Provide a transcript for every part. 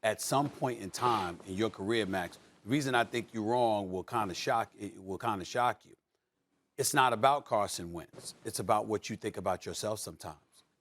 at some point in time in your career, Max, the reason I think you're wrong will kind of shock you. It's not about Carson Wentz. It's about what you think about yourself sometimes.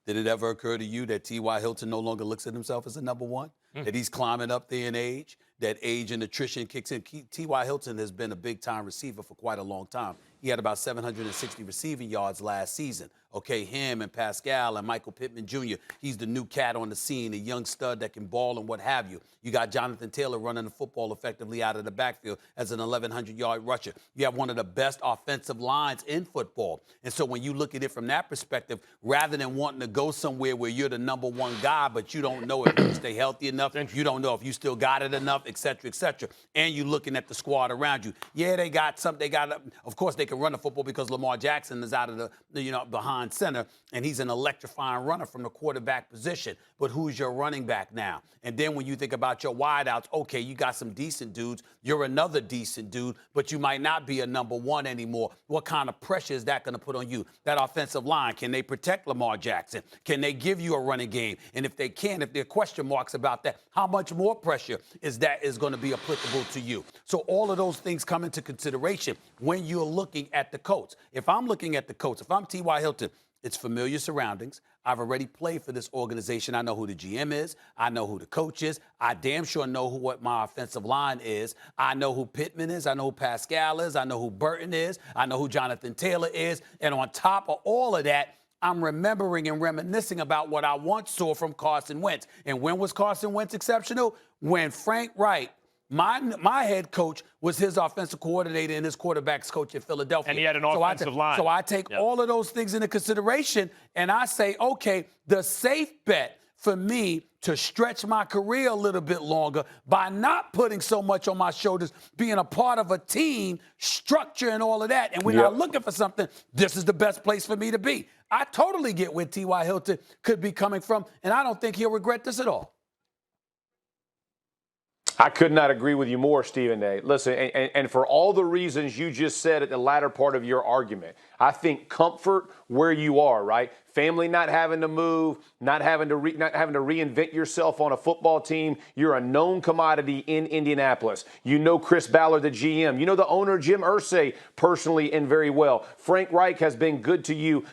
Did it ever occur to you that T.Y. Hilton no longer looks at himself as a number one? That he's climbing up there in age? That age and attrition kicks in? T.Y. Hilton has been a big-time receiver for quite a long time. He had about 760 receiving yards last season. Okay, him and Pascal and Michael Pittman Jr., he's the new cat on the scene, a young stud that can ball and what have you. You got Jonathan Taylor running the football effectively out of the backfield as an 1,100-yard rusher. You have one of the best offensive lines in football. And so when you look at it from that perspective, rather than wanting to go somewhere where you're the number one guy, but you don't know if you can stay healthy enough, you don't know if you still got it enough, et cetera, and you're looking at the squad around you. Yeah, they got something. Of course, they can run the football because Lamar Jackson is out of the behind center, and he's an electrifying runner from the quarterback position. But who's your running back now? And then when you think about your wideouts, okay, you got some decent dudes. You're another decent dude, but you might not be a number one anymore. What kind of pressure is that going to put on you? That offensive line, can they protect Lamar Jackson? Can they give you a running game? And if they can, if there are question marks about that, how much more pressure is going to be applicable to you? So all of those things come into consideration when you're looking at the Colts. If I'm looking at the Colts, if I'm T.Y. Hilton, it's familiar surroundings. I've already played for this organization. I know who the GM is. I know who the coach is. I damn sure know what my offensive line is. I know who Pittman is. I know who Pascal is. I know who Burton is. I know who Jonathan Taylor is. And on top of all of that, I'm remembering and reminiscing about what I once saw from Carson Wentz. And when was Carson Wentz exceptional? When Frank Reich, my head coach, was his offensive coordinator and his quarterback's coach in Philadelphia. And he had an offensive line. So I take all of those things into consideration, and I say, okay, the safe bet for me to stretch my career a little bit longer by not putting so much on my shoulders, being a part of a team, structure and all of that, and we're not looking for something, this is the best place for me to be. I totally get where T.Y. Hilton could be coming from, and I don't think he'll regret this at all. I could not agree with you more, Stephen A. Listen, and for all the reasons you just said at the latter part of your argument, I think comfort where you are, right? Family not having to move, not having to reinvent yourself on a football team. You're a known commodity in Indianapolis. You know Chris Ballard, the GM. You know the owner, Jim Irsay, personally and very well. Frank Reich has been good to you.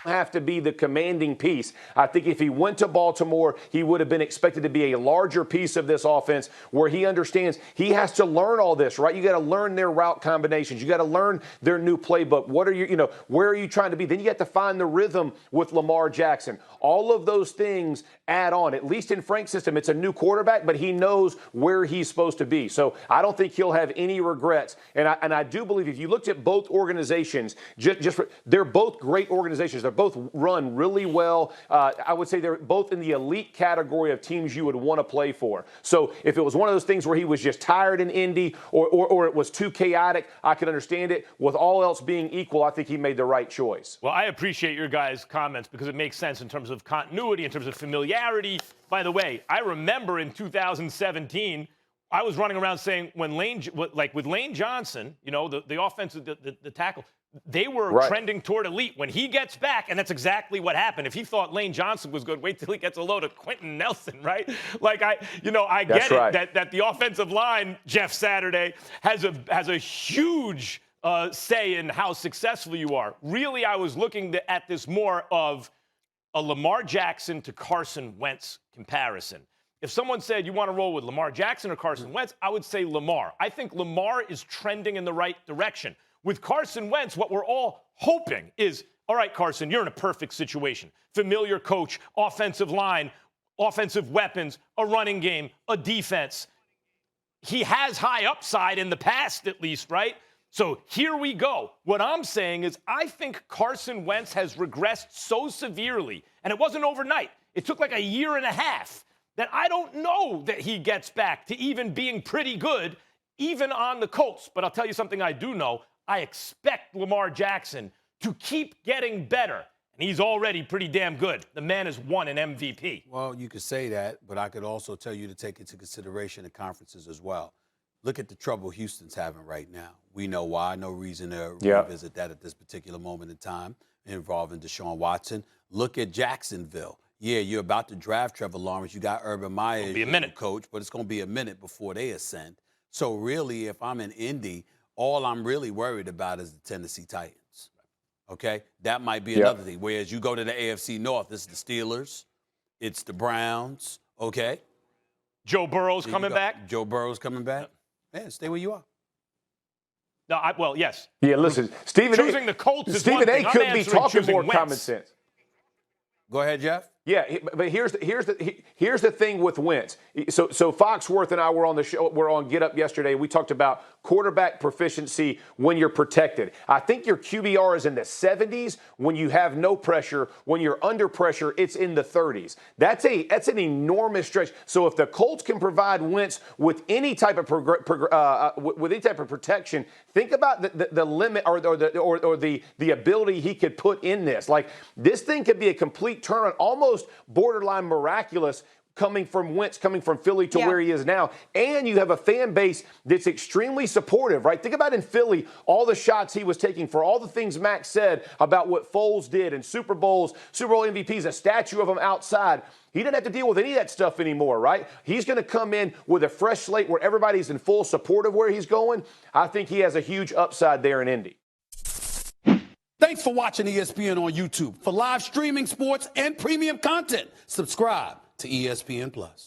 Have to be the commanding piece. I think if he went to Baltimore, he would have been expected to be a larger piece of this offense where he understands he has to learn all this, right? You got to learn their route combinations. You got to learn their new playbook. What are you, where are you trying to be? Then you got to find the rhythm with Lamar Jackson. All of those things add on. At least in Frank's system, it's a new quarterback, but he knows where he's supposed to be. So I don't think he'll have any regrets. And I do believe if you looked at both organizations, they're both great organizations. They're both run really well. I would say they're both in the elite category of teams you would want to play for. So if it was one of those things where he was just tired in Indy or it was too chaotic, I could understand it. With all else being equal, I think he made the right choice. Well, I appreciate your guys' comments because it makes sense in terms of continuity, in terms of familiarity. By the way, I remember in 2017, I was running around saying with Lane Johnson, the offensive, the tackle, they were trending toward elite. When he gets back, and that's exactly what happened. If he thought Lane Johnson was good, wait till he gets a load of Quentin Nelson, right? I get it that the offensive line, Jeff Saturday, has a huge say in how successful you are. Really, I was looking at this more of a Lamar Jackson to Carson Wentz comparison. If someone said you want to roll with Lamar Jackson or Carson Wentz, I would say Lamar. I think Lamar is trending in the right direction. With Carson Wentz, what we're all hoping is, all right, Carson, you're in a perfect situation. Familiar coach, offensive line, offensive weapons, a running game, a defense. He has high upside in the past, at least, right? So here we go. What I'm saying is I think Carson Wentz has regressed so severely, and it wasn't overnight. It took like a year and a half, that I don't know that he gets back to even being pretty good, even on the Colts. But I'll tell you something I do know. I expect Lamar Jackson to keep getting better. And he's already pretty damn good. The man has won an MVP. Well, you could say that, but I could also tell you to take into consideration the conferences as well. Look at the trouble Houston's having right now. We know why. No reason to revisit that at this particular moment in time involving Deshaun Watson. Look at Jacksonville. yeah, you're about to draft Trevor Lawrence. You got Urban Meyer as be a your minute. coach, but it's going to be a minute before they ascend. So really, if I'm in Indy, all I'm really worried about is the Tennessee Titans. Okay? That might be another thing. Whereas you go to the AFC North, it's the Steelers, it's the Browns, okay? Joe Burrow's coming back. Joe Burrow's coming back. Yeah, stay where you are. No, well, yes. Yeah, listen, Stephen Choosing the Colts is Stephen one A. thing. I'm could be answering talking choosing more Wentz. common sense. Go ahead, Jeff. Yeah, but here's the thing with Wentz. So Foxworth and I were on the show. We're on Get Up yesterday. We talked about quarterback proficiency when you're protected. I think your QBR is in the 70s when you have no pressure. When you're under pressure, it's in the 30s. That's an enormous stretch. So if the Colts can provide Wentz with any type of protection, think about the limit or the ability he could put in this. Like, this thing could be a complete turnaround, almost borderline miraculous, coming from Wentz, coming from Philly to where he is now. And you have a fan base that's extremely supportive, right? Think about in Philly, all the shots he was taking for all the things Max said about what Foles did and Super Bowl MVPs, a statue of him outside. He didn't have to deal with any of that stuff anymore, right? He's going to come in with a fresh slate where everybody's in full support of where he's going. I think he has a huge upside there in Indy. Thanks for watching ESPN on YouTube. For live streaming, sports, and premium content, subscribe to ESPN+.